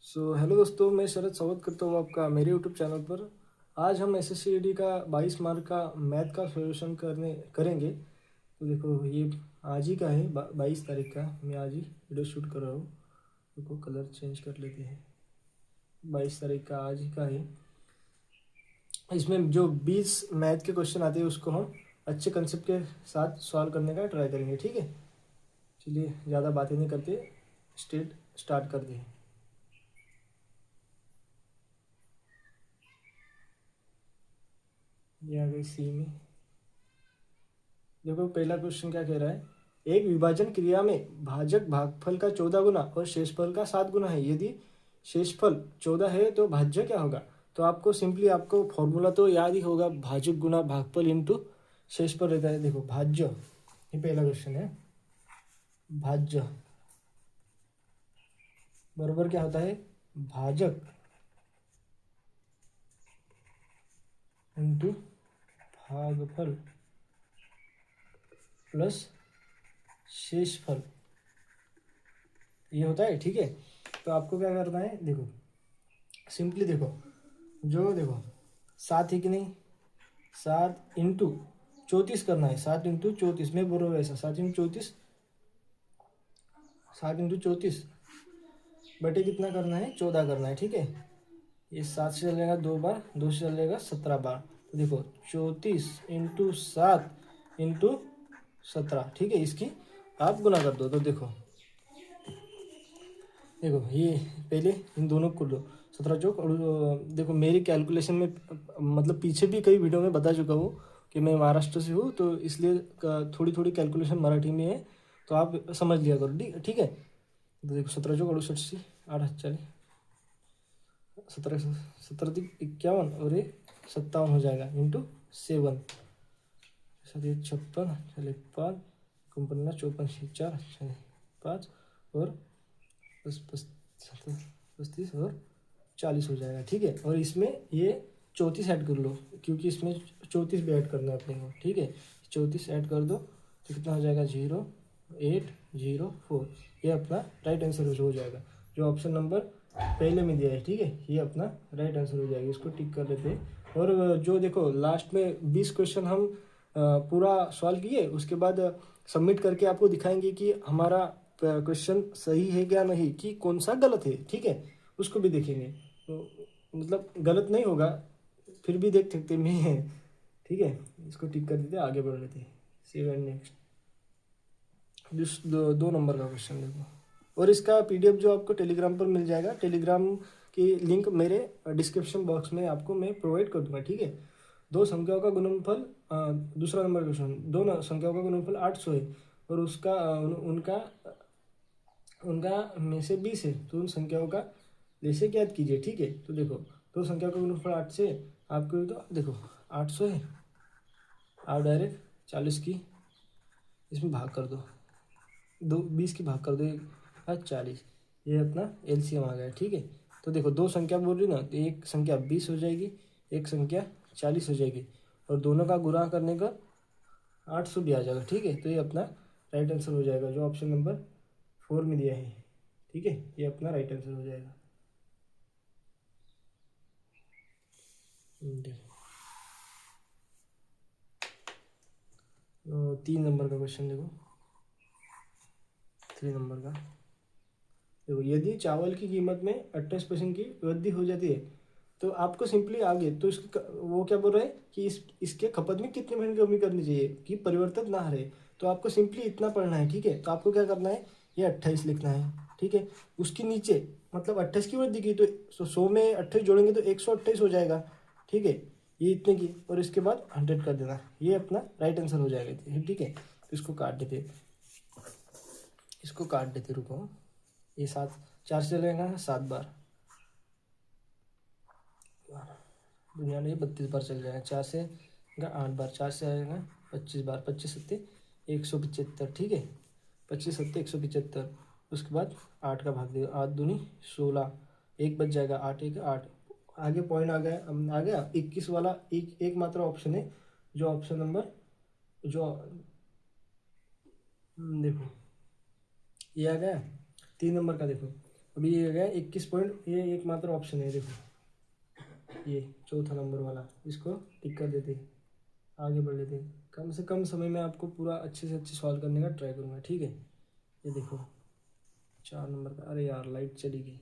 Hello दोस्तों, मैं शरद स्वागत करता हूँ आपका मेरे यूट्यूब चैनल पर। आज हम एसएससीईटी का 22 मार्क का मैथ का सॉल्यूशन करेंगे। तो देखो, ये आज ही का है, 22 तारीख का। मैं आज ही वीडियो शूट कर रहा हूँ। देखो, कलर चेंज कर लेते हैं। 22 तारीख का आज ही का है। इसमें जो 20 मैथ के क्वेश्चन आते हैं उसको हम अच्छे कंसेप्ट के साथ सॉल्व करने का ट्राई करेंगे। ठीक है, चलिए ज़्यादा बातें नहीं करते, स्टार्ट कर दें। ये आ गई सी में। देखो, पहला क्वेश्चन क्या कह रहा है। एक विभाजन क्रिया में भाजक भागफल का 14 गुना और शेषफल का 7 गुना है। यदि शेषफल 14 है तो भाज्य क्या होगा। तो आपको सिंपली आपको फॉर्मूला तो याद ही होगा, भाजक गुना भागफल इंटू शेषफल रहता है। देखो, भाज्य, ये पहला क्वेश्चन है। भाज्य बराबर क्या होता है, भाजक इंटू भागफल प्लस शेषफल, ये होता है। ठीक है, तो आपको क्या करना है, देखो सिंपली देखो, जो देखो 7 है कि नहीं, 7 इंटू 34 करना है। 7 इंटू 34 में बोलो ऐसा, 7 इंटू 34, 7 इंटू 34 बटे कितना करना है, 14 करना है। ठीक है, ये 7 से चलेगा 2 बार, 2 से चलेगा 17 बार। तो देखो 34 इंटू 7 इंटू 17। ठीक है, इसकी आप गुना कर दो। तो देखो देखो ये पहले इन दोनों को लो, 17 चौक। और देखो मेरी कैलकुलेशन में, मतलब पीछे भी कई वीडियो में बता चुका हूँ कि मैं महाराष्ट्र से हूँ, तो इसलिए थोड़ी थोड़ी कैलकुलेशन मराठी में है, तो आप समझ लिया करो। ठीक है, तो देखो 17 चौक 68 8 40, 17 17 51 और ये 57 हो जाएगा इंटू 7, 56 चले 5 55 54 4 चले 5 और 35 और 40 हो जाएगा। ठीक है, और इसमें ये 34 ऐड कर लो, क्योंकि इसमें 34 भी ऐड करना है अपने को। ठीक है, 34 ऐड कर दो तो कितना हो जाएगा, 0804। ये अपना राइट आंसर हो जाएगा, जो ऑप्शन नंबर पहले में दिया है। ठीक है, ये अपना राइट आंसर हो जाएगा, इसको टिक कर लेते हैं। और जो देखो लास्ट में 20 क्वेश्चन हम पूरा सॉल्व किए, उसके बाद सबमिट करके आपको दिखाएंगे कि हमारा क्वेश्चन सही है क्या नहीं, कि कौन सा गलत है। ठीक है, उसको भी देखेंगे, तो मतलब गलत नहीं होगा, फिर भी देख सकते मैं। ठीक है, इसको टिक कर देते, आगे बढ़ लेते। सेवन नेक्स्ट, 2 नंबर का क्वेश्चन देखो। और इसका पीडीएफ जो आपको टेलीग्राम पर मिल जाएगा, टेलीग्राम की लिंक मेरे डिस्क्रिप्शन बॉक्स में आपको मैं प्रोवाइड कर दूंगा। ठीक है, दो संख्याओं का गुणनफल, दूसरा नंबर क्वेश्चन, दो संख्याओं का गुणनफल 800 है और उसका उनका उनका में से 20 है, तो उन संख्याओं का जैसे ज्ञात कीजिए। ठीक है, तो देखो दो संख्या का गुणनफल 8 से आपको, तो देखो 800 है, आप डायरेक्ट 40 की इसमें भाग कर दो, 20 की भाग कर दो, 40, ये अपना एलसीएम आ गया। ठीक है, तो देखो दो संख्या बोल रही ना, तो एक संख्या 20 हो जाएगी, एक संख्या 40 हो जाएगी, और दोनों का गुणा करने का 800 भी आ जाएगा। ठीक है, तो ये अपना राइट आंसर हो जाएगा, जो ऑप्शन नंबर 4 में दिया है। ठीक है, ये अपना राइट आंसर हो जाएगा। देखो 3 नंबर का क्वेश्चन देखो, 3 नंबर का देखो। यदि चावल की कीमत में 28% की वृद्धि हो जाती है, तो आपको सिंपली आगे तो इसकी वो क्या बोल रहा है कि इसके खपत में कितने % की कमी करनी चाहिए कि परिवर्तन ना रहे। तो आपको सिंपली इतना पढ़ना है। ठीक है, तो आपको क्या करना है, ये 28 लिखना है। ठीक है, उसके नीचे मतलब 28 की वृद्धि की, तो 100 में 28 जोड़ेंगे तो 128 हो जाएगा। ठीक है, ये इतने की, और इसके बाद 100 कर देना, ये अपना राइट आंसर हो जाएगा। ठीक है, तो इसको काट देते, रुको। ये 7, 4 से चलेगा 7 बार, दुनिया में 32 बार चल जाएगा। 4 से 8 बार, 4 से आएगा 25 बार, 25 सत्ते 175। ठीक है, 25 सत्ते 175, उसके बाद 8 का भाग देगा, 8 दूनी 16, एक बच जाएगा, 8 एक 8, आगे पॉइंट आ गया 21 वाला। एक मात्र ऑप्शन है, जो ऑप्शन नंबर जो देखो ये आ गया 3 नंबर का। देखो अभी ये गया 21 पॉइंट, ये एकमात्र ऑप्शन है देखो, ये चौथा नंबर वाला, इसको टिक कर देते हैं, आगे बढ़ लेते हैं। कम से कम समय में आपको पूरा अच्छे से अच्छे सॉल्व करने का ट्राई करूँगा, ठीक है। ये देखो 4 नंबर का, अरे यार लाइट चली गई,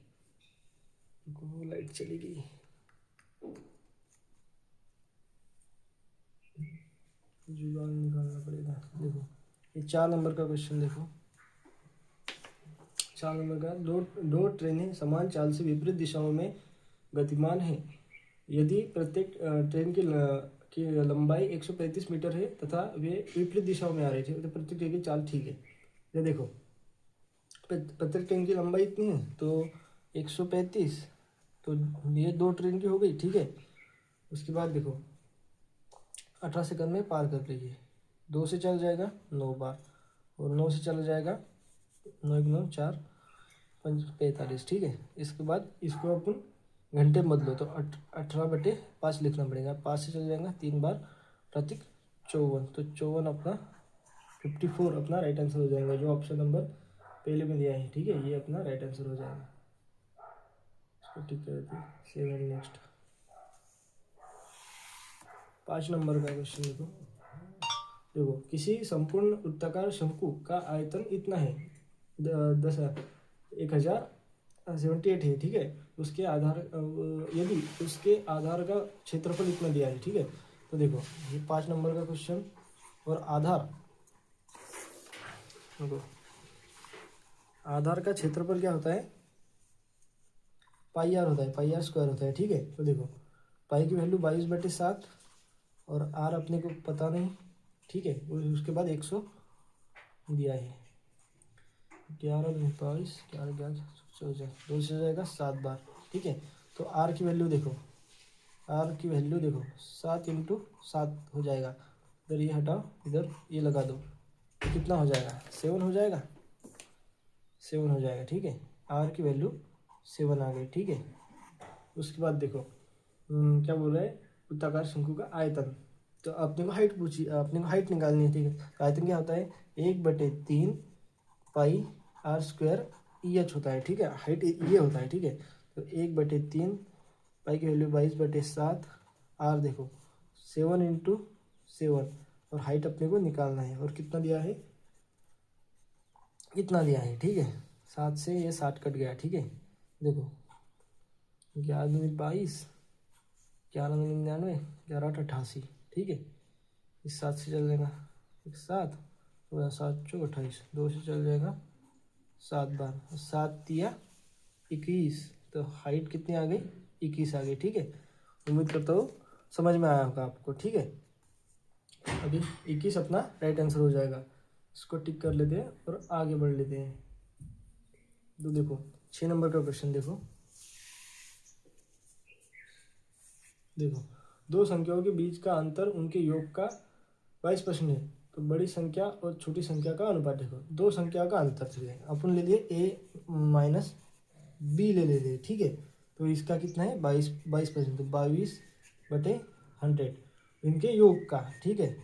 लाइट चली गई, जुगाड़ निकालना पड़ेगा। देखो ये 4 नंबर का क्वेश्चन देखो, 4 नंबर का, दो ट्रेनें समान चाल से विपरीत दिशाओं में गतिमान हैं। यदि प्रत्येक ट्रेन की लंबाई 135 मीटर है तथा वे विपरीत दिशाओं में आ रहे थे, तो प्रत्येक ट्रेन की चाल ठीक है। ये देखो प्रत्येक ट्रेन की लंबाई इतनी है तो 135, तो ये 2 ट्रेन की हो गई, ठीक है। उसके बाद देखो 18 सेकंड में पार कर रही है, 2 से चल जाएगा 9 बार, और 9 से चल जाएगा 9 1 9 4 5 45, ठीक है। इसके बाद इसको अपन घंटे में बदलो तो 18/5 लिखना पड़ेगा, 5 से चल जाएगा 3 बार, प्रतीक 54, तो 54 अपना 54 अपना राइट आंसर हो जाएगा, जो ऑप्शन नंबर पहले में दिया है, ठीक है। ये अपना राइट आंसर हो जाएगा, इसको टिक कर देते हैं। 7 नेक्स्ट 5 नंबर का क्वेश्चन देखो किसी संपूर्ण वृत्ताकार शंकु का आयतन इतना है, 1078 है, ठीक है। उसके आधार यदि उसके आधार का क्षेत्रफल इतना दिया है, ठीक है। तो देखो ये 5 नंबर का क्वेश्चन, और आधार, देखो आधार का क्षेत्रफल क्या होता है, पाई आर होता है, पाई आर स्क्वायर होता है, ठीक है। तो देखो पाई की वैल्यू 22/7 और आर अपने को पता नहीं, ठीक है। उसके बाद 100 दिया है, 11 22 11 11 2 से जाएगा 7 बार, ठीक है। तो आर की वैल्यू देखो, आर की वैल्यू देखो 7 × 7 हो जाएगा, इधर ये हटाओ, इधर ये लगा दो, तो कितना हो जाएगा, 7 हो जाएगा, 7 हो जाएगा, ठीक है। आर की वैल्यू 7 आ गई, ठीक है। उसके बाद देखो क्या बोल रहा है, वृत्ताकार शंकु का आयतन, तो अपने को हाइट पूछी, अपने को हाइट निकालनी है, ठीक है। तो आयतन क्या होता है, 1/3 पाई आर स्क्वायर EH होता है, ठीक है। हाइट ये होता है, ठीक है। तो 1/3 पाई की वैल्यू 22/7, आर देखो 7 × 7, और हाइट अपने को निकालना है, और कितना दिया है, इतना दिया है, ठीक है। 7 से ये 60 कट गया, ठीक है। देखो 11 दूनी 22, 11 दूनी 99, 11 8 88, ठीक है। इस 7 से चल जाएगा 7, 7 चौक 28, 2 से चल जाएगा 7 बार, 7 दिया 21, तो हाइट कितनी आ गई, 21 आ गई, ठीक है। उम्मीद करता हूँ समझ में आया होगा आपको, ठीक है। अभी 21 अपना राइट आंसर हो जाएगा, इसको टिक कर लेते हैं और आगे बढ़ लेते हैं। तो देखो 6 नंबर का क्वेश्चन देखो, दो संख्याओं के बीच का अंतर उनके योग का 22% है, तो बड़ी संख्या और छोटी संख्या का अनुपात देखो, दो संख्या का अंतर है, अपन ले लिए A - B ले लेते, ठीक है। तो इसका कितना है 22%, तो 22/100 इनके योग का, ठीक है।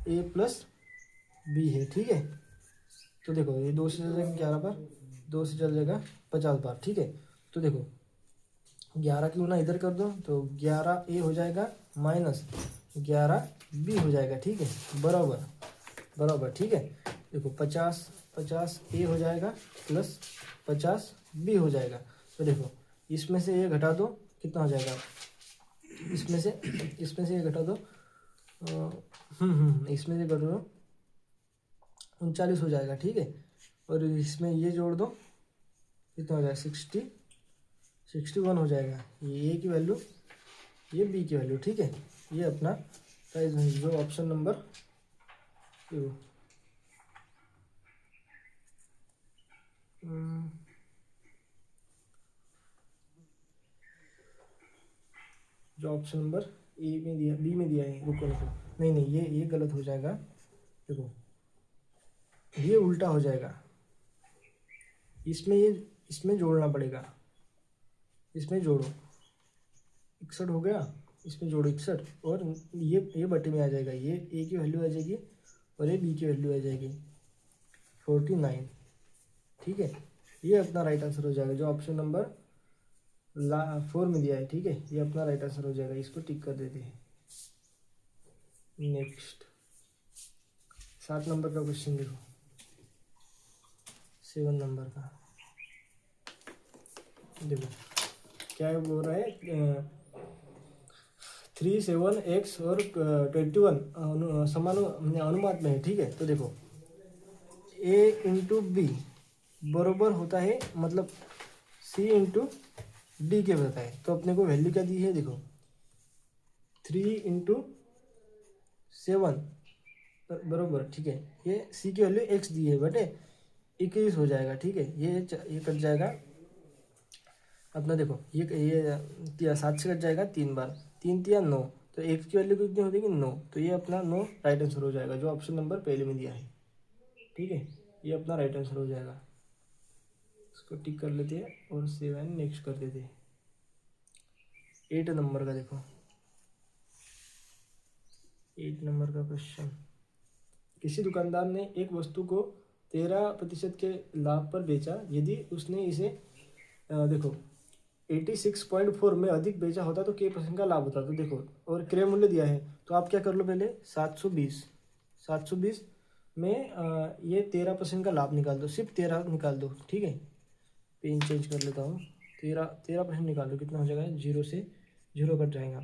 A + B है, ठीक है। तो देखो ये 2 से चल जाएगा 11 बार, 2 से चल जाएगा 50 बार, ठीक है। तो देखो 11 की गुना इधर कर दो, तो 11A हो जाएगा माइनस 11B हो जाएगा, ठीक है, बराबर बराबर, ठीक है। देखो 50A हो जाएगा प्लस 50B हो जाएगा, तो देखो इसमें से ये घटा दो, कितना हो जाएगा, इसमें से ये घटा दो, इसमें से घटा दो 39 हो जाएगा, ठीक है। और इसमें ये जोड़ दो, कितना हो जाएगा 61 हो जाएगा। ये A की वैल्यू, ये B की वैल्यू, ठीक है। ये अपना जो ऑप्शन नंबर जो ऑप्शन नंबर A में दिया, B में दिया है, रुको नहीं ये गलत हो जाएगा, देखो ये उल्टा हो जाएगा, इसमें जोड़ना पड़ेगा, इसमें जोड़ो 61 हो गया, इसमें जोड़ो 61, और ये बटे में आ जाएगा, ये A की वैल्यू आ जाएगी और ये B की वैल्यू आ जाएगी 49, ठीक है, ये अपना राइट आंसर हो जाएगा जो ऑप्शन नंबर 4 में दिया है। ठीक है, ये अपना राइट आंसर हो जाएगा, इसको टिक कर देते हैं। नेक्स्ट 7 नंबर का क्वेश्चन देखो, 7 नंबर का देखो क्या बोल रहा है। 3, 7, x और 21 समान अनुपात में है। ठीक है, तो देखो a इंटू बी बरोबर होता है, मतलब c इंटू डी के होता है। तो अपने को वैल्यू क्या दी है, देखो 3 इंटू 7 बरोबर, ठीक है, ये c की वैल्यू x दी है बटे 21 हो जाएगा। ठीक है, ये कट जाएगा अपना, देखो ये 7 से कट जाएगा 3 बार, 3 तिया 9, तो x की वैल्यू कितनी हो जाएगी 9, तो ये अपना 9 राइट आंसर हो जाएगा जो ऑप्शन नंबर पहले में दिया है। ठीक है, ये अपना राइट आंसर हो जाएगा, इसको टिक कर लेते हैं और 7 नेक्स्ट कर देते हैं। 8 नंबर का देखो, 8 नंबर का क्वेश्चन। किसी दुकानदार ने एक वस्तु को 13% के लाभ पर बेचा, यदि उसने इसे देखो 86.4 में अधिक बेचा होता तो k% का लाभ होता। तो देखो, और क्रय मूल्य दिया है, तो आप क्या कर लो, पहले 720 में ये 13% का लाभ निकाल दो, सिर्फ 13 निकाल दो। ठीक है, पेन चेंज कर लेता हूँ, 13% निकाल दो, कितना हो जाएगा, 0 से 0 कट जाएगा,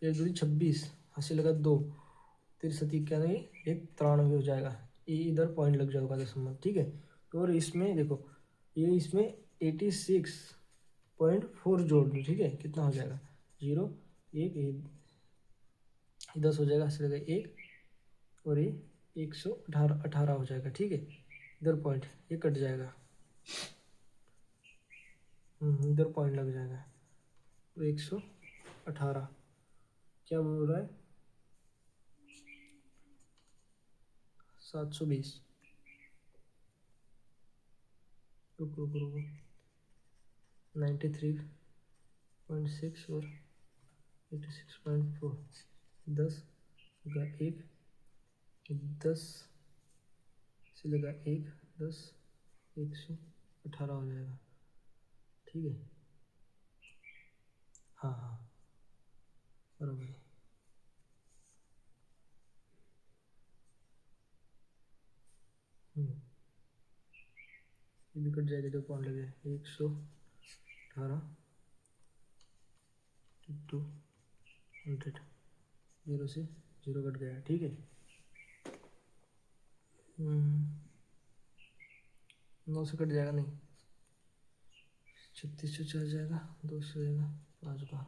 13 26, हासिल लगा 2, 63 क्या नहीं, 93 हो जाएगा, ये इधर पॉइंट लग जाएगा दशमलव। ठीक है, और इसमें देखो ये इसमें 86.4 जोड़ दो। ठीक है, कितना हो जाएगा, 0 1 10 हो जाएगा, हासिल लगा 1, और ये 118 हो जाएगा। ठीक है, इधर पॉइंट ये कट जाएगा, इधर पॉइंट लग जाएगा, तो 118 क्या बोल रहा है, 720, रुको 93.6 और 86.4, 10 लगा 1, 10 से लगा 1, 10, 118 हो जाएगा। ठीक है, हाँ बराबर है। ये भी कट जाएगा, जो पॉइंट लगे 118 200, 0 से 0 कट गया। ठीक है, 9 से कट जाएगा नहीं, 36 से चल जाएगा, 2 से जाएगा 5 बार,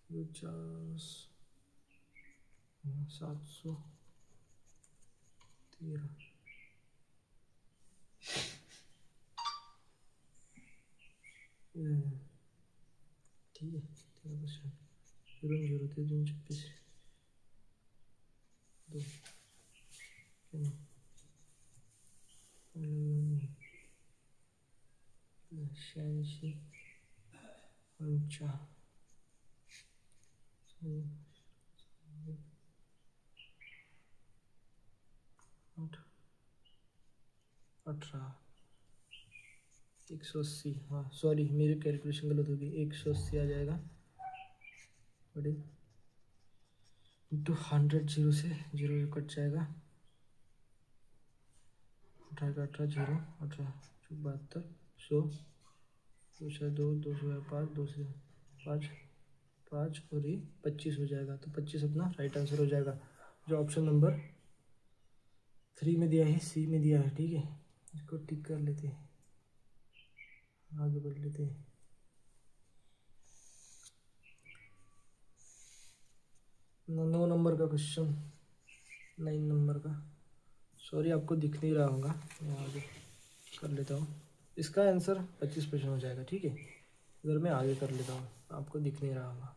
50, 713, ठीक है, 13%, 0 0 26 2 86 50 18 180, हाँ सॉरी मेरी कैलकुलेशन गलत होगी, 180 आ जाएगा बड़े इंटू 100, 0 से 0 कट जाएगा, 18 0 18 72 100, 2 से 2 2 से 5 2 से 5 5 और ये 25 हो जाएगा। तो 25 अपना राइट आंसर हो जाएगा जो ऑप्शन नंबर 3 में दिया है, सी में दिया है। ठीक है, इसको टिक कर लेते हैं, आगे बढ़ लेते हैं। 9 नंबर का क्वेश्चन, 9 नंबर का, सॉरी आपको दिख नहीं रहा होगा, मैं आगे कर लेता हूँ। इसका आंसर 25% हो जाएगा। ठीक है, इधर मैं आगे कर लेता हूँ, आपको दिख नहीं रहा होगा।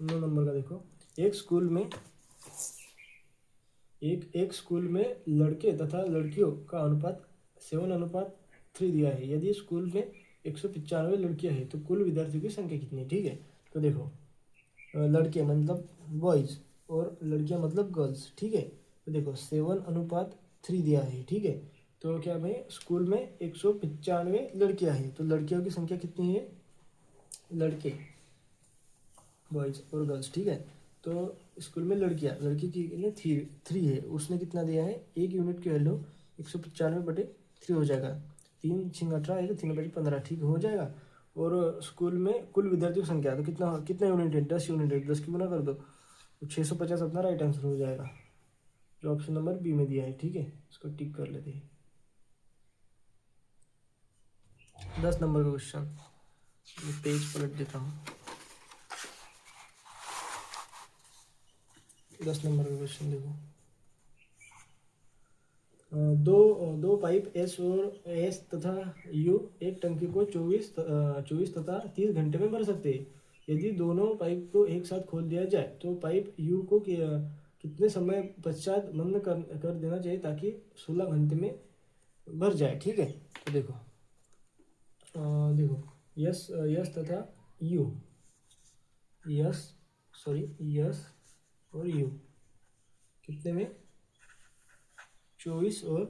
9 नंबर का देखो, एक स्कूल में लड़के तथा लड़कियों का अनुपात 7:3 दिया है। यदि स्कूल में 195 लड़कियां हैं तो कुल विद्यार्थियों की संख्या कितनी है। ठीक है, तो देखो लड़के मतलब बॉयज और लड़कियां मतलब गर्ल्स, ठीक है। तो देखो 7:3 दिया है, ठीक है। तो क्या भाई स्कूल में 195 लड़कियां हैं, तो लड़कियों की संख्या कितनी है, लड़के बॉयज और गर्ल्स, ठीक है। तो स्कूल में लड़की की ने थ्री है, उसने कितना दिया है, एक यूनिट की वैल्यू 195/3 हो जाएगा, 3×18 है तो 3/15, ठीक हो जाएगा। और स्कूल में कुल विद्यार्थियों की संख्या तो कितना कितना यूनिट है, 10 यूनिट है, 10 की गुना कर दो तो 650 अपना राइट आंसर हो जाएगा, जो ऑप्शन नंबर बी में दिया है, ठीक है। इसको टिक कर लेते हैं। 10 नंबर का क्वेश्चन, पेज पलट देता हूँ। 10 नंबर का क्वेश्चन देखो, दो दो पाइप एस तथा यू एक टंकी को 24 तथा 30 घंटे में भर सकते हैं। यदि दोनों पाइप को एक साथ खोल दिया जाए तो पाइप यू को कितने समय पश्चात बंद कर देना चाहिए ताकि 16 घंटे में भर जाए, ठीक है। तो देखो देखो यस यस तथा यू, यस यस और यू कितने में, 24 और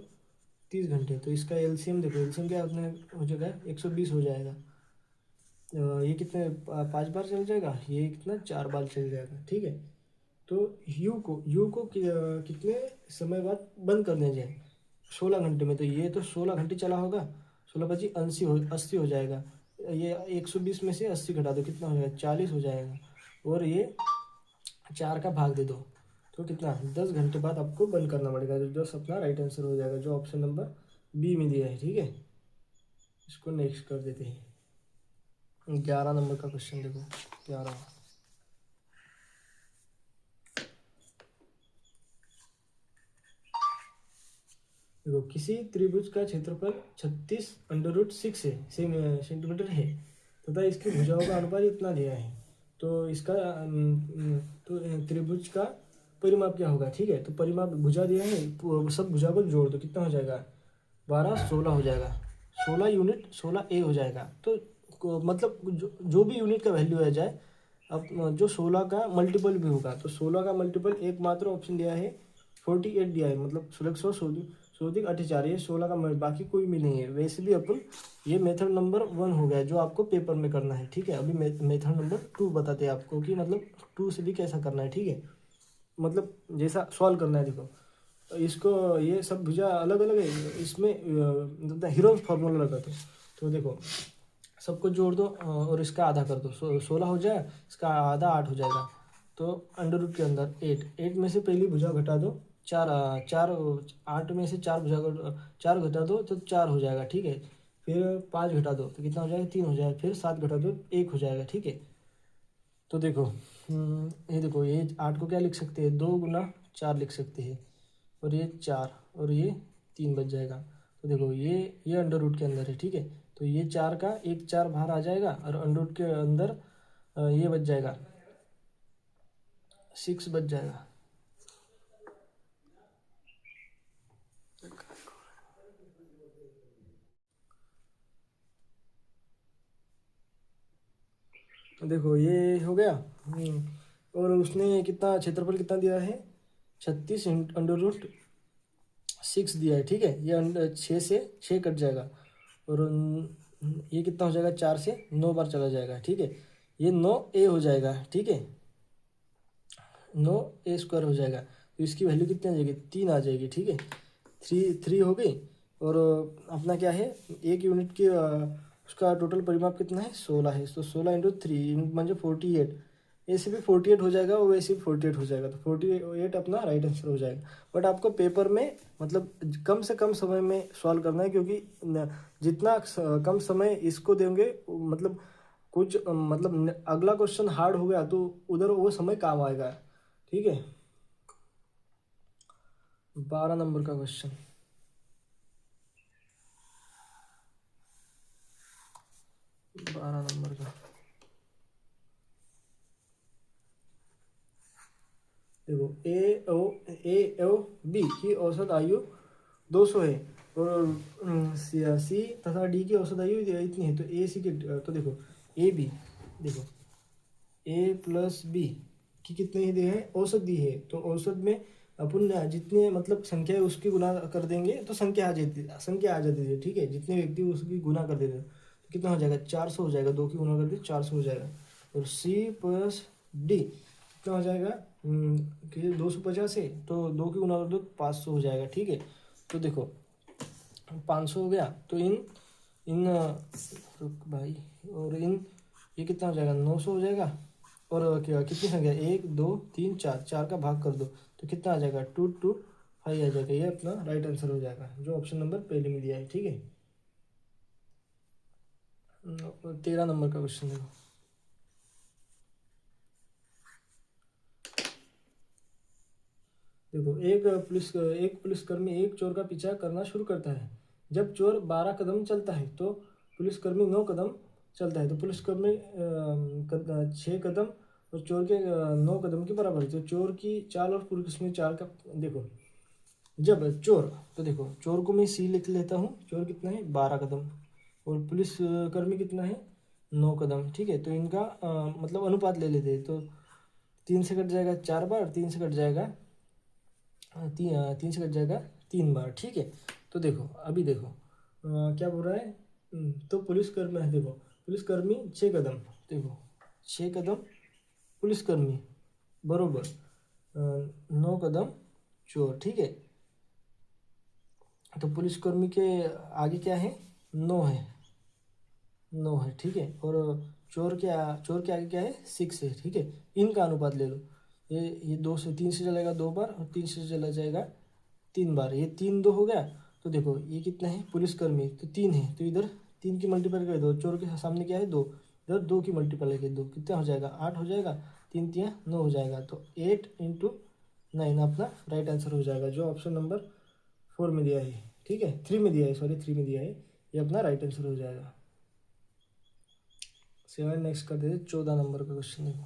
30 घंटे। तो इसका एलसीएम देखो, एलसीएम क्या अपने हो जाएगा 120 हो जाएगा। ये कितने 5 बार चल जाएगा, ये कितना 4 बार चल जाएगा, ठीक है। तो यू को कितने समय बाद बंद करने जाए, 16 घंटे में। तो ये तो 16 घंटे चला होगा, 16×5 80 हो जाएगा। ये 120 में से 80 घटा दो, कितना हो जाएगा 40 हो जाएगा। और ये 4 का भाग दे दो तो कितना 10 घंटे बाद आपको बंद करना पड़ेगा, जो 10 अपना राइट आंसर हो जाएगा, जो ऑप्शन नंबर बी में दिया है, ठीक है। इसको नेक्स्ट कर देते हैं। 11 नंबर का क्वेश्चन देखो, 11 देखो, किसी त्रिभुज का क्षेत्रफल 36√6 है सेंटीमीटर है तथा इसकी भुजाओं का अनुपात इतना दिया है। तो इसका तो त्रिभुज का परिमाप क्या होगा, ठीक है। तो परिमाप भुजा दिया है, सब भुजा को जोड़ दो, कितना हो जाएगा 12 16 हो जाएगा, 16 यूनिट 16 ए हो जाएगा। तो मतलब जो भी यूनिट का वैल्यू आ जाए, अब जो 16 का मल्टीपल भी होगा, तो 16 का मल्टीपल एकमात्र ऑप्शन दिया है 48 दिया है, मतलब 16 48, ये 16 का बाकी कोई भी नहीं है। वैसे भी अपन ये मेथड नंबर 1 हो गया जो आपको पेपर में करना है, ठीक है। अभी मेथड नंबर 2 बताते हैं आपको कि मतलब 2 से भी कैसा करना है, ठीक है। मतलब जैसा सॉल्व करना है, देखो इसको ये सब भुजा अलग अलग है, इसमें हीरोज फार्मूला लगा दो। तो देखो सबको जोड़ दो और इसका आधा कर दो, 16 हो जाए, इसका आधा 8 हो जाएगा। तो अंडर रूट के अंदर 8 में से पहली भुजा घटा दो, 8 में से 4 घटा दो तो 4 हो जाएगा, ठीक है। फिर 5 घटा दो तो कितना हो जाएगा 3 हो जाएगा, फिर 7 घटा दो 1 हो जाएगा, ठीक है। तो देखो ये देखो, ये 8 को क्या लिख सकते हैं, 2×4 लिख सकते हैं, और ये 4 और ये 3 बच जाएगा। तो देखो ये अंडर रूट के अंदर है, ठीक है। तो ये 4 का एक 4 बाहर आ जाएगा और अंडर रूट के अंदर ये बच जाएगा 6 बच जाएगा। देखो ये हो गया। और उसने कितना क्षेत्रफल कितना दिया है, 36 अंडर रूट 6 दिया है, ठीक है। ये 6 से 6 कट जाएगा और ये कितना हो जाएगा, 4 से 9 बार चला जाएगा, ठीक है। ये 9a हो जाएगा, ठीक है, 9a² हो जाएगा। तो इसकी वैल्यू कितनी आ जाएगी, 3 आ जाएगी, ठीक है। 3 हो गई। और अपना क्या है, एक यूनिट की उसका टोटल परिमाप कितना है 16 है, तो 16×3 म्हणजे 48, ऐसे भी 48 हो जाएगा और वैसे भी 48 हो जाएगा, तो 48 अपना राइट आंसर हो जाएगा। बट आपको पेपर में मतलब कम से कम समय में सॉल्व करना है, क्योंकि जितना कम समय इसको देंगे मतलब कुछ मतलब अगला क्वेश्चन हार्ड हो गया तो उधर वो समय काम आएगा, ठीक है। 12 नंबर का क्वेश्चन, देखो ए ओ बी की औसत आयु 200 है और सी तथा डी की औसत आयु इतनी है। तो ए सी की, तो देखो ए बी, देखो ए प्लस बी कि कितने ही दिए हैं, औसत दी है, तो औसत में अपन जितने मतलब संख्या है उसकी गुना कर देंगे तो संख्या आ जाती है, ठीक है। जितने व्यक्ति उसकी गुना कर देते हैं तो कितना हो जाएगा, 400 हो जाएगा, 2 की गुना कर दे 400 हो जाएगा। और C प्लस D कितना हो जाएगा, कि 250 है तो 2 की गुना कर दो 500 हो जाएगा, ठीक है। तो देखो 500 हो गया, तो इन इन रुक भाई, और इन ये कितना हो जाएगा, 900 हो जाएगा। और क्या कितनी संख्या, 1 2 3 4, 4 का भाग कर दो तो कितना आ जाएगा, 225 आ जाएगा। ये अपना राइट आंसर हो जाएगा जो ऑप्शन नंबर पहले में दिया है, ठीक है। 13 नंबर का क्वेश्चन देखो। देखो एक पुलिसकर्मी एक चोर का पीछा करना शुरू करता है। जब चोर 12 कदम चलता है तो पुलिसकर्मी 9 कदम चलता है, तो पुलिसकर्मी 6 कदम और चोर के 9 कदम के बराबर है। तो चोर की चाल और पुलिसकर्मी चाल का देखो, जब चोर, तो देखो चोर को मैं C लिख लेता हूँ, चोर कितना है 12 कदम और पुलिसकर्मी कितना है 9 कदम, ठीक है। तो इनका मतलब अनुपात ले लेते हैं, तो 3 से कट जाएगा 4 बार, 3 से कट जाएगा 3 से कट जाएगा 3 बार, ठीक है। तो देखो अभी देखो क्या बोल रहा है, तो पुलिसकर्मी है, देखो पुलिसकर्मी 6 कदम, देखो 6 कदम पुलिसकर्मी बरोबर 9 कदम चोर, ठीक है। तो पुलिसकर्मी के आगे क्या है, 9 है, 9 है, ठीक है। और चोर के आगे क्या है, 6 है, ठीक है। इनका अनुपात ले लो, ये 2 से 3 से चलेगा 2 बार और 3 से चला जाएगा 3 बार, ये 3 2 हो गया। तो देखो ये कितना है, पुलिसकर्मी तो 3 है, तो इधर 3 की मल्टीप्लाई कर दो, चोर के सामने क्या है 2, इधर 2 की मल्टीप्लाई कर दो, कितना हो जाएगा 8 हो जाएगा, 3 3 9 हो जाएगा। तो 8 × 9 अपना राइट आंसर हो जाएगा जो ऑप्शन नंबर 4 में दिया है, ठीक है, 3 में दिया है, सॉरी 3 में दिया है, ये अपना राइट आंसर हो जाएगा। 7 नेक्स्ट कर देते 14 नंबर का क्वेश्चन देखो।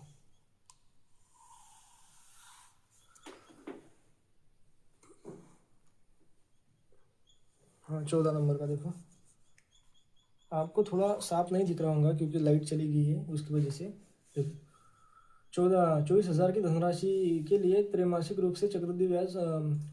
हाँ 14 नंबर का देखो, आपको थोड़ा साफ नहीं दिख रहा होगा क्योंकि लाइट चली गई है उसकी वजह से। देखो 24,000 की धनराशि के लिए त्रैमासिक रूप से चक्रवृद्धि ब्याज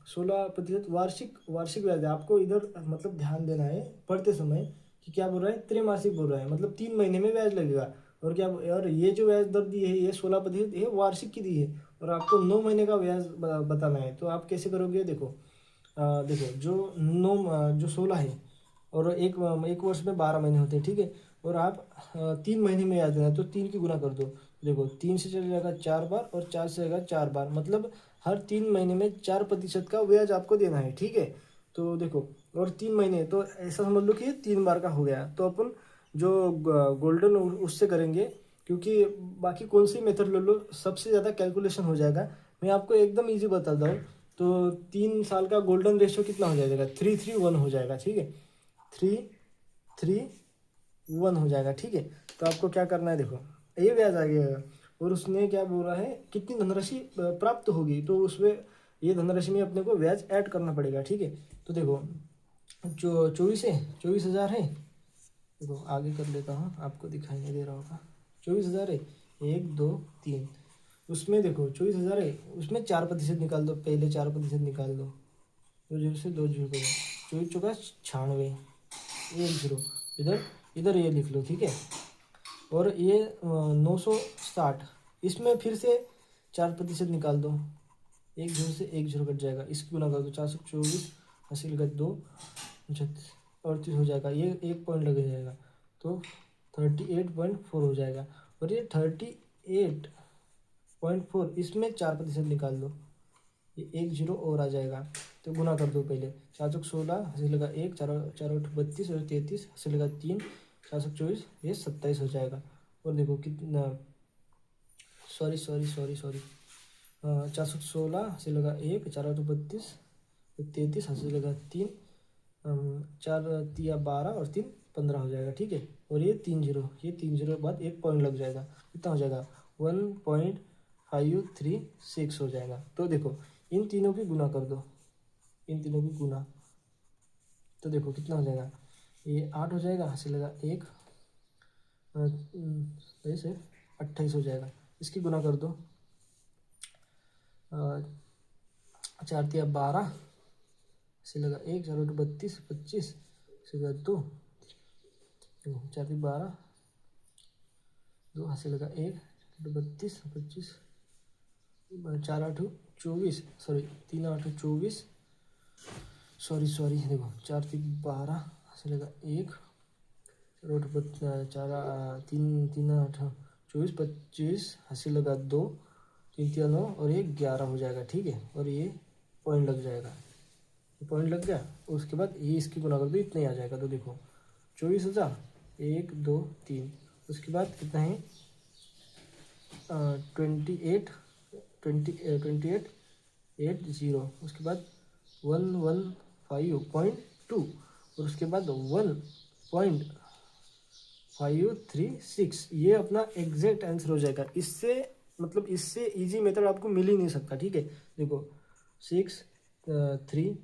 16% वार्षिक ब्याज है। आपको इधर मतलब ध्यान देना है पढ़ते समय कि क्या बोल रहा है, त्रैमासिक बोल रहा है, मतलब 3 महीने में ब्याज लगेगा। और क्या, और ये जो ब्याज दर दी है ये 16% है, वार्षिक की दी है, और आपको 9 महीने का ब्याज बताना है। तो आप कैसे करोगे, देखो देखो जो 16 है और एक वर्ष में 12 महीने होते हैं, ठीक है। और आप 3 महीने में याद देना है तो 3 की गुना कर दो, देखो 3 से चले जाएगा 4 बार और 4 से जाएगा 4 बार, मतलब हर 3 महीने में 4% का ब्याज आपको देना है, ठीक है। तो देखो और 3 महीने तो ऐसा समझ लो कि ये 3 बार का हो गया। तो अपन जो गोल्डन उससे करेंगे, क्योंकि बाकी कौन सी मेथड ले लो सबसे ज़्यादा कैलकुलेशन हो जाएगा। मैं आपको एकदम ईजी बताता हूँ। तो 3 साल का गोल्डन रेशियो कितना हो जाएगा, 3:3:1 हो जाएगा, ठीक है, 3:3:1 हो जाएगा, ठीक है। तो आपको क्या करना है, देखो ये ब्याज आ गया और उसने क्या बोला है कितनी धनराशि प्राप्त होगी, तो उसमें ये धनराशि में अपने को ब्याज ऐड करना पड़ेगा, ठीक है। तो देखो जो 24,000 है, देखो आगे कर लेता हूँ, आपको दिखाई नहीं दे रहा होगा। 24,000 है, 1 2 3, उसमें देखो 24,000 है, उसमें 4% निकाल दो, पहले 4% निकाल दो, 2 जीरो से 2 जीरो करो, 24 चौका 96, 1 जीरो, इधर इधर ये लिख लो, ठीक है। और ये 960, इसमें फिर से 4% निकाल दो, 1 जीरो से 1 जीरो कट जाएगा, इसकी गुना कर दो, 424 हासिल कर 2 36 38 हो जाएगा, ये 1 पॉइंट लग जाएगा, तो 38.4 हो जाएगा। और ये 38.4, इसमें 4% निकाल दो, ये 1 जीरो और आ जाएगा, तो गुना कर दो पहले, 416 हासिल लगा 1, 4 4 8 32 और 33 हासिल लगा 3, 424, ये 27 हो जाएगा। और देखो कितना, सॉरी 416 हासिल लगा 1, 4 8 32 33 हासिल लगा 3, 4 तिया 12 और 3 15 हो जाएगा, ठीक है। और ये 3 जीरो, ये 3 जीरो के बाद 1 पॉइंट लग जाएगा, कितना हो जाएगा 1.536 हो जाएगा। तो देखो इन तीनों की गुना कर दो, इन तीनों की गुना, तो देखो कितना हो जाएगा, ये 8 हो जाएगा, हासिल लगा 1 ऐसे 28 हो जाएगा, इसकी गुना कर दो, 4 तिया 12 से लगा 1, 4 बटे 32, 25 से लगा 2, 4 तिया 12, 2 हाथ से लगा 1, 32, 25, 4 8 24, सॉरी 3 8 24, सॉरी देखो 4 तिया 12 से लगा 1, 3 8 24, 25 हाथ से लगा 2, 3 तिया 9 और 1 11 हो जाएगा, ठीक है। और ये पॉइंट लग जाएगा, पॉइंट लग गया। उसके बाद ये इसकी गुना कर दो, इतना ही आ जाएगा। तो देखो 24,000, 1 2 3, उसके बाद कितना है 28 80, उसके बाद 115.2 और उसके बाद 1.536। ये अपना एग्जैक्ट आंसर हो जाएगा। इससे मतलब इससे इजी मेथड आपको मिल ही नहीं सकता, ठीक है। देखो 6 3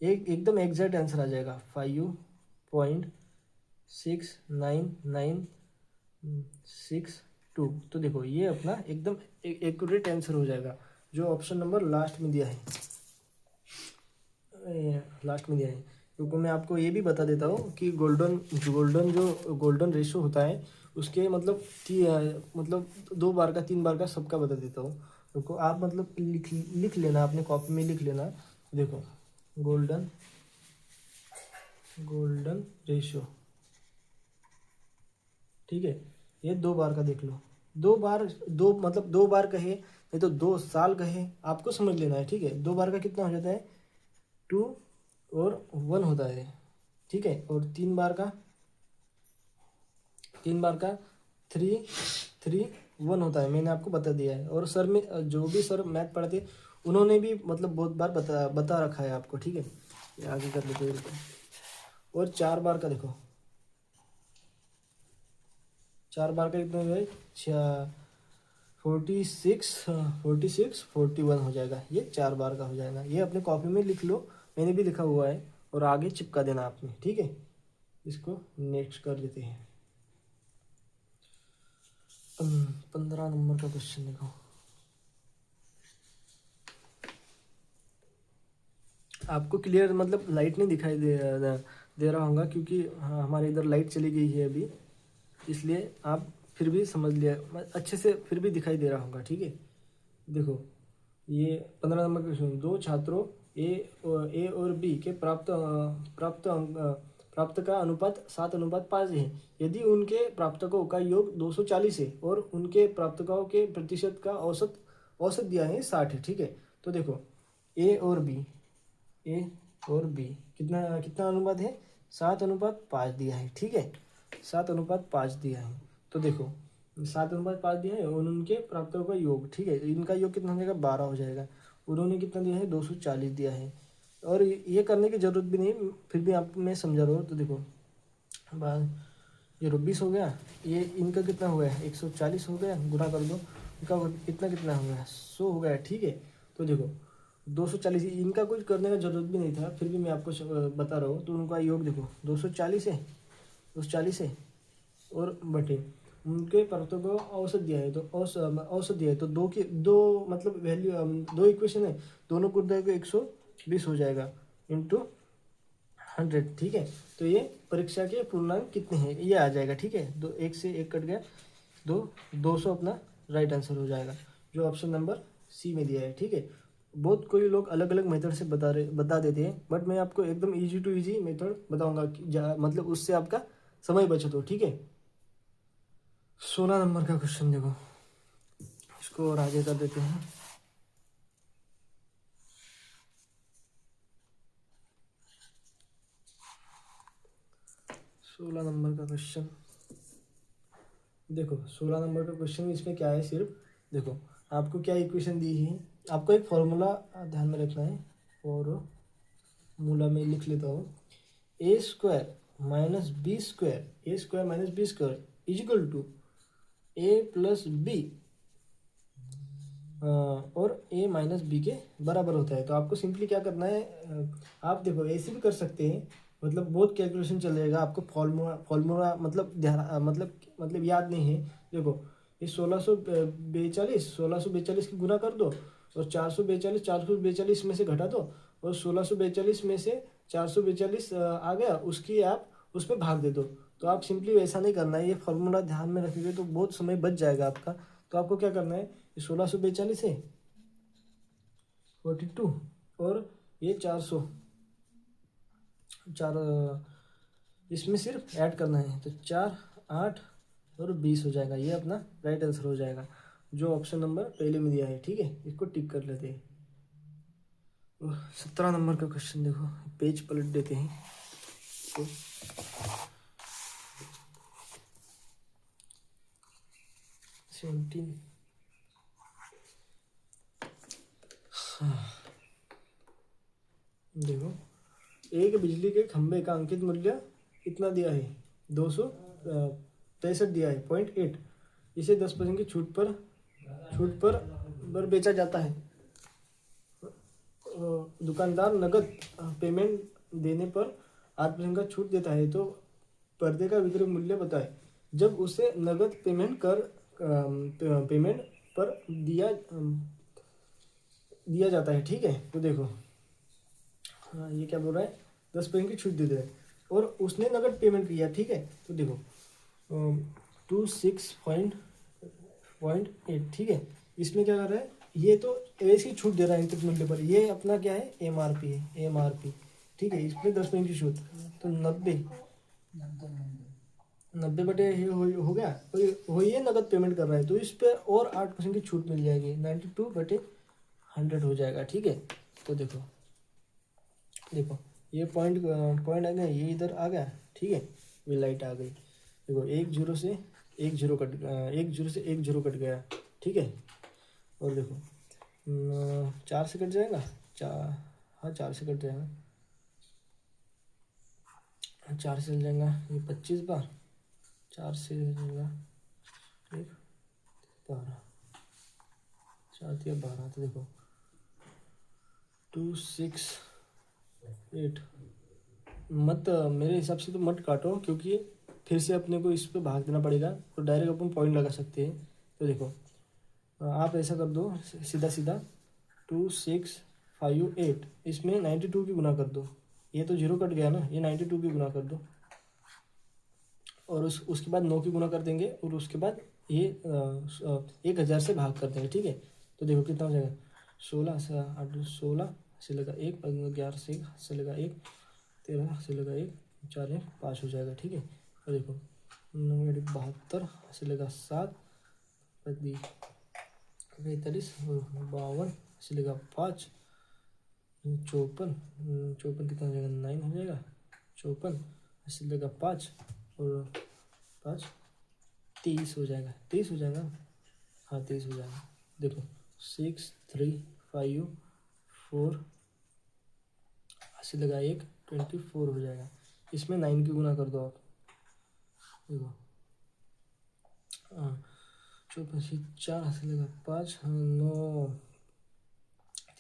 एकदम एग्जैक्ट आंसर आ जाएगा 5.6996 तो देखो ये अपना एकदम एक्यूरेट आंसर हो जाएगा, जो ऑप्शन नंबर लास्ट में दिया है, क्योंकि मैं आपको ये भी बता देता हूँ कि गोल्डन रेशो होता है उसके मतलब मतलब 2 बार का 3 बार का सबका बता देता हूँ। देखो आप मतलब लिख लेना, अपने कॉपी में लिख लेना। देखो गोल्डन रेशो, ठीक है। ये 2 बार का देख लो, 2 बार 2 मतलब 2 बार कहे नहीं तो 2 साल कहे, आपको समझ लेना है, ठीक है। 2 बार का कितना हो जाता है 2 और 1 होता है, ठीक है। और 3 बार का 3 3 1 होता है, मैंने आपको बता दिया है। और सर में जो भी सर मैथ पढ़ाते उन्होंने भी मतलब बहुत बार बता रखा है आपको, ठीक है। ये आगे कर लेते हैं। और 4 बार का देखो, 4 बार का कितना है 41 हो जाएगा। ये 4 बार का हो जाएगा। ये अपने कॉपी में लिख लो, मैंने भी लिखा हुआ है, और आगे चिपका देना आपने, ठीक है। इसको नेक्स्ट कर लेते हैं। 15 नंबर का क्वेश्चन देखो। आपको क्लियर मतलब लाइट नहीं दिखाई दे रहा होगा, क्योंकि हाँ हमारे इधर लाइट चली गई है अभी, इसलिए आप फिर भी समझ लिया अच्छे से, फिर भी दिखाई दे रहा होगा, ठीक है। देखो ये 15 नंबर क्वेश्चन, 2 छात्रों ए और बी के प्राप्त का अनुपात 7:5 है। यदि उनके प्राप्तकों का योग 240 है और उनके प्राप्तकों के प्रतिशत का औसत दिया है 60 है, ठीक है। तो देखो ए और बी कितना कितना अनुपात है 7:5 दिया है, ठीक है। 7:5 दिया है। तो देखो 7:5 दिया है और उनके प्राप्तों का योग, ठीक है। इनका योग कितना हो जाएगा 12 हो जाएगा। उन्होंने कितना दिया है 240 दिया है। और ये करने की जरूरत भी नहीं, फिर भी आप मैं समझा रहा हूँ। तो देखो ये 20 हो गया, ये इनका कितना हो गया 140 हो गया, गुणा कर दो, इनका कितना हो गया 100 हो गया, ठीक है। तो देखो 240, इनका कुछ करने का जरूरत भी नहीं था, फिर भी मैं आपको बता रहा हूँ। तो उनका योग देखो 240 है और बटे उनके परतों को औसत दिया है, तो औसत दिया है तो दो मतलब वैल्यू 2 इक्वेशन है, दोनों को 120 हो जाएगा इंटू 100, ठीक है। तो ये परीक्षा के पूर्णांक कितने हैं ये आ जाएगा, ठीक है। 1 से 1 कट गया, 200 अपना राइट आंसर हो जाएगा, जो ऑप्शन नंबर सी में दिया है, ठीक है। बहुत कोई लोग अलग अलग मेथड से बता देते हैं, बट मैं आपको एकदम इजी टू इजी मेथड बताऊंगा कि मतलब उससे आपका समय बचत हो, ठीक है। 16 नंबर का क्वेश्चन देखो, इसको और आगे कर देते हैं। सोलह नंबर का क्वेश्चन देखो, 16 नंबर का क्वेश्चन इसमें क्या है, सिर्फ देखो आपको क्या इक्वेशन दी है, आपको एक फॉर्मूला ध्यान में रखना है। फॉर्मूला में लिख लेता हूँ, a² minus b² equal to a plus B और a माइनस बी के बराबर होता है। तो आपको सिंपली क्या करना है, आप देखो ऐसे भी कर सकते हैं, मतलब बहुत कैलकुलेशन चलेगा आपको। फॉर्मूला मतलब ध्यान मतलब याद नहीं है। देखो ये 1642 की गुना कर दो, और 442 में से घटा दो, और 1642 में से 442 आ गया, उसकी आप उसमें भाग दे दो। तो आप सिंपली वैसा नहीं करना है, ये फॉर्मूला ध्यान में रखोगे तो बहुत समय बच जाएगा आपका। तो आपको क्या करना है, ये 1642 है 42, और ये 400 इसमें सिर्फ ऐड करना है, तो 4, 8 और 20 हो जाएगा। ये अपना राइट आंसर हो जाएगा, जो ऑप्शन नंबर पहले में दिया है। ठीक है, इसको टिक कर लेते हैं। 17 नंबर का क्वेश्चन देखो, पेज पलट देते हैं तो 17। देखो, एक बिजली के खंभे का अंकित मूल्य कितना दिया है, 263 दिया है 0.8। इसे 10% की छूट पर बेचा जाता है। दुकानदार नगद पेमेंट देने पर 8% का छूट देता है, तो पर्दे का विक्रय मूल्य बताए। जब उसे नगद पेमेंट पर दिया जाता है। ठीक है, तो देखो, हाँ ये क्या बोल रहा है, 10% की छूट दे दे और उसने नगद पेमेंट किया। ठीक है, तो देखो 26.8। ठीक है, इसमें क्या कर रहा है, ये तो ऐसी छूट दे रहा है इंकित मूल्य पर। ये अपना क्या है, MRP है, MRP। ठीक है, इसमें 10% की छूट, तो 90 बटे ये हो गया, तो ये नगद पेमेंट कर रहा है, तो इस पर और 8% की छूट मिल जाएगी, 92/100 हो जाएगा। ठीक है, तो देखो ये पॉइंट आ गया, ये इधर आ गया। ठीक है, ये लाइट आ गई। देखो, एक जीरो से एक जीरो कट गया। ठीक है, और देखो 4 से कट जाएगा, हाँ 4 से कट जाएगा, 4 से चल जाएगा, ये 25 बार, 4 से जाएगा 1 12, 4 या 12, तो देखो 2 6 8। मत मेरे हिसाब से तो मत काटो, क्योंकि फिर से अपने को इस पे भाग देना पड़ेगा, तो डायरेक्ट अपन पॉइंट लगा सकते हैं। तो देखो, आप ऐसा कर दो, सीधा सीधा 2 6 5 8, इसमें 92 की गुना कर दो। ये तो 0 कट गया ना, ये 92 की गुना कर दो, और उसके बाद 9 की गुना कर देंगे, और उसके बाद ये 1000 से भाग कर देंगे। ठीक है, तो देखो कितना हो जाएगा, 16 से 8, 16 से लगा 1, 11 से लगा 1, 13 से लगा 1, 4 1 5 हो जाएगा। ठीक है, और देखो 72 से लगा 7, 45 और 52 से लगा 5, 54 कितना हो जाएगा, 9 हो जाएगा। 54 से लगा 5 और 5 30 हो जाएगा, 30 हो जाएगा, हाँ 30 हो जाएगा। देखो 6 3 5 4 से लगा 1, 24 हो जाएगा। इसमें 9 की गुना कर दो आप, देखो 54 4 से लगा 5, 9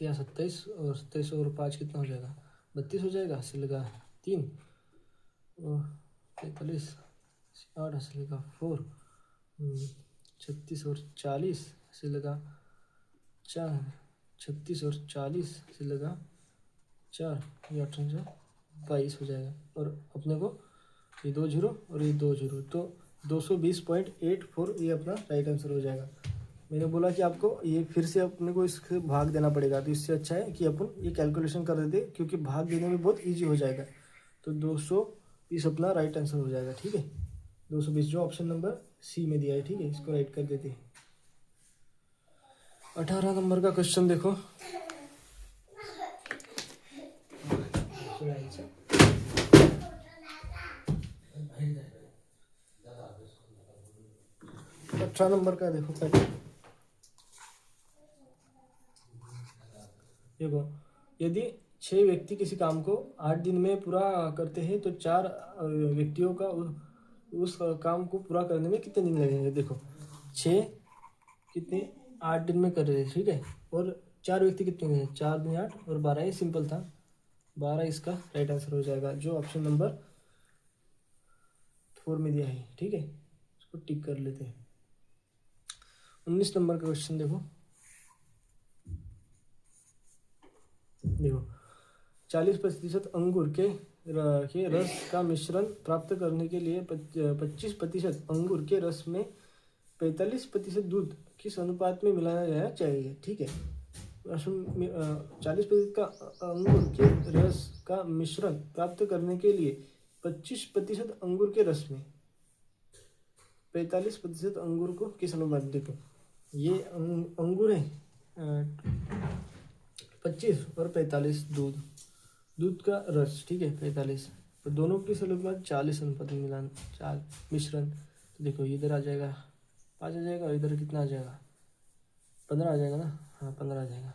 या 27, और 27 और 5 कितना हो जाएगा, 32 हो जाएगा। से लगा 3 और 45, 8 से लगा 4, 36 और 40 से लगा 4, 36 और 40 से लगा 4, ये 22 हो जाएगा। और अपने को ये 2 जीरो और ये 2 जीरो, तो 220.84 ये अपना राइट आंसर हो जाएगा। मैंने बोला कि आपको ये फिर से अपने को इसके भाग देना पड़ेगा, तो इससे अच्छा है कि अपन ये कैलकुलेशन कर देते, क्योंकि भाग देने में बहुत इजी हो जाएगा। तो 220 अपना राइट आंसर हो जाएगा। ठीक है, 220 जो ऑप्शन नंबर सी में दिया है। ठीक है, इसको राइट कर देते हैं। 18 नंबर का क्वेश्चन देखो, 18 नंबर का देखो पहले, देखो यदि 6 व्यक्ति किसी काम को 8 दिन में पूरा करते हैं, तो 4 व्यक्तियों का उस काम को पूरा करने में कितने दिन लगेंगे। देखो 6 कितने 8 दिन में कर रहे थे। ठीक है, और 4 व्यक्ति कितने हुए, 4 दिन 8 और 12, ये सिंपल था, 12 इसका राइट आंसर हो जाएगा, जो ऑप्शन नंबर 4 में दिया है। ठीक है, इसको टिक कर लेते हैं। 19 नंबर का क्वेश्चन देखो, देखो 40% अंगूर के रस का मिश्रण प्राप्त करने के लिए 25% अंगूर के रस में 45% दूध किस अनुपात में मिलाया जाना चाहिए। ठीक है, 40% का अंगूर के रस का मिश्रण प्राप्त करने के लिए 25% अंगूर के रस में 45% अंगूर को किस अनुपात। देखो ये अंगूर है 25 और 45 दूध का रस, ठीक है 45, तो दोनों की अनुपात 40 अनुपात में मिलान मिश्रण। तो देखो इधर आ जाएगा 5 आ जाएगा और इधर कितना आ जाएगा 15 आ जाएगा ना, हाँ 15 आ जाएगा।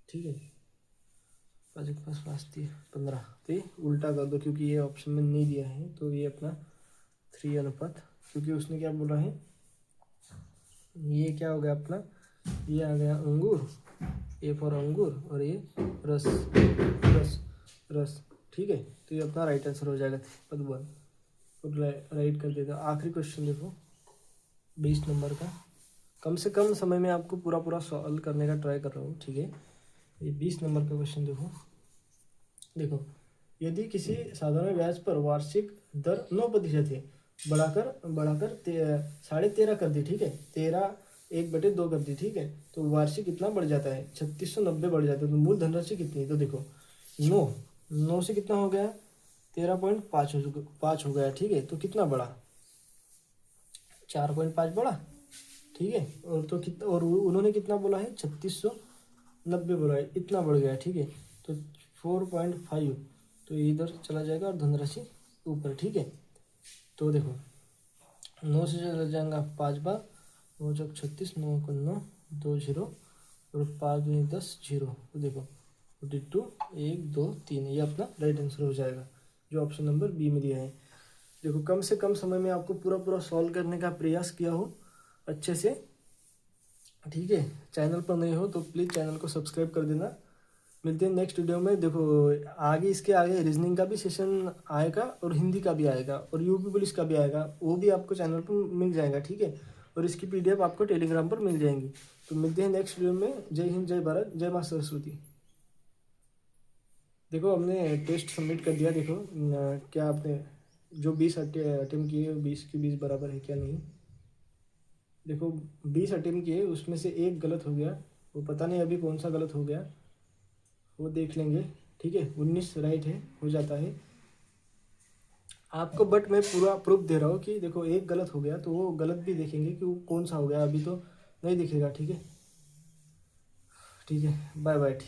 ठीक है, 5 के पास 15, तो ये उल्टा कर दो क्योंकि ये ऑप्शन में नहीं दिया है, तो ये अपना 3 अनुपात, क्योंकि उसने क्या बोला है, ये क्या हो गया अपना, ये आ गया अंगूर, ए फॉर अंगूर, और ये रस रस रस। ठीक है, तो ये अपना राइट आंसर हो जाएगा पद 1, तो राइट कर देता। आखिरी क्वेश्चन देखो 20 नंबर का, कम से कम समय में आपको पूरा सॉल्व करने का ट्राई कर रहा हूँ। ठीक है, ये 20 नंबर का क्वेश्चन देखो यदि किसी साधारण ब्याज पर वार्षिक दर 9% है, बढ़ाकर 13.5 कर दी। ठीक है, 13 1/2 कर दी। ठीक है, तो वार्षिक कितना बढ़ जाता है 3690 बढ़ जाता है। तो मूल धनराशि कितनी है, तो देखो 9 से कितना हो गया 13.5 हो गया। ठीक है, तो कितना बढ़ा 4.5 बढ़ा। ठीक है, और तो कितना, और उन्होंने कितना बोला है 3690 बोला है, इतना बढ़ गया। ठीक है, तो 4.5, तो इधर चला जाएगा और धनराशि ऊपर। ठीक है, तो देखो 9 से चला जाएगा 5 बार, 9 चौक 36, 9 को 9, 2 0 और 5 दूनी 10 0। तो देखो 42 1 2 3, ये अपना राइट आंसर हो जाएगा जो ऑप्शन नंबर बी में दिया है। देखो कम से कम समय में आपको पूरा सॉल्व करने का प्रयास किया हो अच्छे से। ठीक है, चैनल पर नए हो तो प्लीज़ चैनल को सब्सक्राइब कर देना। मिलते हैं नेक्स्ट वीडियो में। देखो आगे इसके आगे रीजनिंग का भी सेशन आएगा और हिंदी का भी आएगा और यूपी पुलिस का भी आएगा, वो भी आपको चैनल पर मिल जाएगा। ठीक है, और इसकी PDF आपको टेलीग्राम पर मिल जाएंगी। तो मिलते हैं नेक्स्ट वीडियो में। जय हिंद, जय भारत, जय माँ सरस्वती। देखो हमने टेस्ट सबमिट कर दिया। देखो क्या आपने जो 20 अटेम्प्ट किए 20 की 20 बराबर है क्या नहीं। देखो 20 अटेम्प्ट किए उसमें से एक गलत हो गया, वो पता नहीं अभी कौन सा गलत हो गया, वो देख लेंगे। ठीक है, 19 राइट है, हो जाता है आपको, बट मैं पूरा प्रूफ दे रहा हूँ कि देखो एक गलत हो गया तो वो गलत भी देखेंगे कि वो कौन सा हो गया, अभी तो नहीं दिखेगा। ठीक है, ठीक है, बाय बाय।